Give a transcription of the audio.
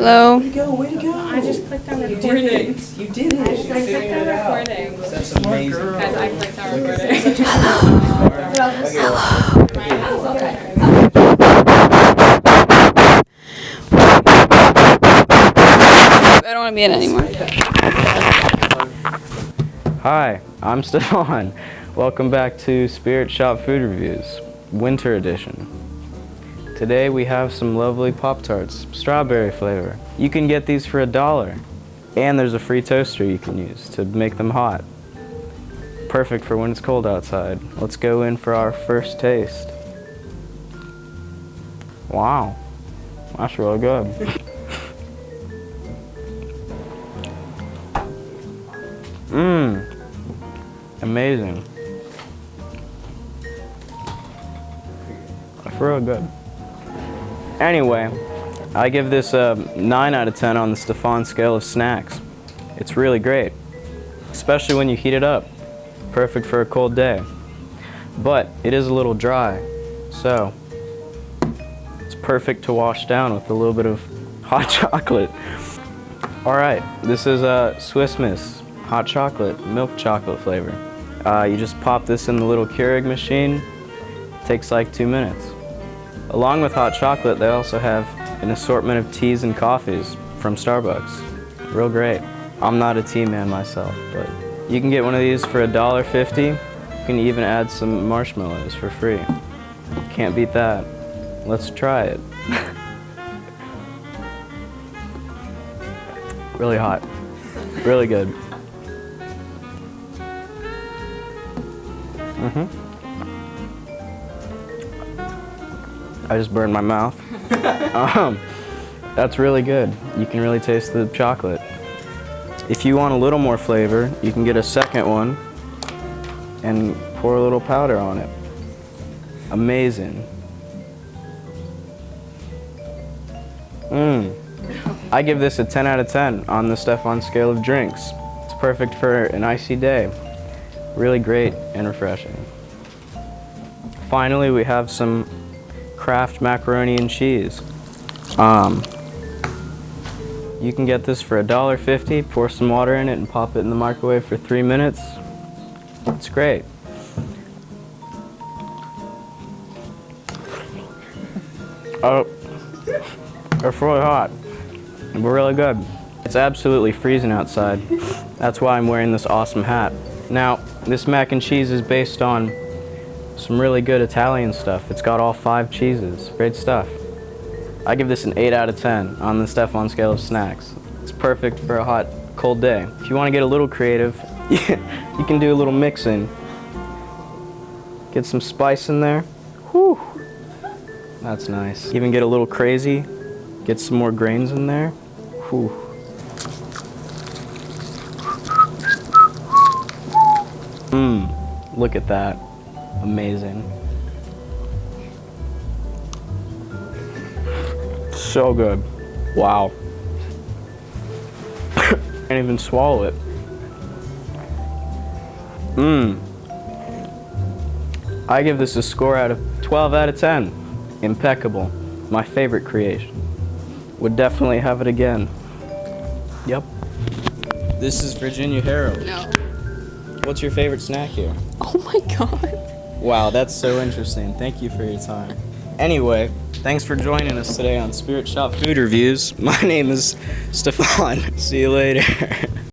Hello. Way to go, way to go. I just clicked on You recording. did it. You did it. I clicked on recording. That's amazing. Guys, I clicked on recording. I don't want to be in it anymore. Hi, I'm Stefan. Welcome back to Spirit Shop Food Reviews, Winter Edition. Today we have some lovely Pop-Tarts, strawberry flavor. You can get these for $1, and there's a free toaster you can use to make them hot. Perfect for when it's cold outside. Let's go in for our first taste. Wow, that's really good. Amazing. That's really good. Anyway, I give this a 9 out of 10 on the Stefan scale of snacks. It's really great, especially when you heat it up. Perfect for a cold day. But it is a little dry, so it's perfect to wash down with a little bit of hot chocolate. Alright, this is a Swiss Miss hot chocolate, milk chocolate flavor. You just pop this in the little Keurig machine. It takes like 2 minutes. Along with hot chocolate, they also have an assortment of teas and coffees from Starbucks. Real great. I'm not a tea man myself, but you can get one of these for $1.50. You can even add some marshmallows for free. Can't beat that. Let's try it. Really hot. Really good. I just burned my mouth. That's really good. You can really taste the chocolate. If you want a little more flavor, you can get a second one and pour a little powder on it. Amazing. I give this a 10 out of 10 on the Stefan scale of drinks. It's perfect for an icy day. Really great and refreshing. Finally, we have some Kraft macaroni and cheese. You can get this for $1.50, pour some water in it and pop it in the microwave for 3 minutes. It's great. Oh, it's really hot, but really good. It's absolutely freezing outside. That's why I'm wearing this awesome hat. Now, this mac and cheese is based on some really good Italian stuff. It's got all 5 cheeses. Great stuff. I give this an 8 out of 10 on the Stefan scale of snacks. It's perfect for a hot, cold day. If you want to get a little creative, you can do a little mixing. Get some spice in there. Whew. That's nice. Even get a little crazy. Get some more grains in there. Whew. Look at that. Amazing. So good. Wow. Can't even swallow it. I give this a score out of 12 out of 10. Impeccable. My favorite creation. Would definitely have it again. Yep. This is Virginia Harold. No. What's your favorite snack here? Oh my god. Wow, that's so interesting. Thank you for your time. Anyway, thanks for joining us today on Spirit Shop Food Reviews. My name is Stefan. See you later.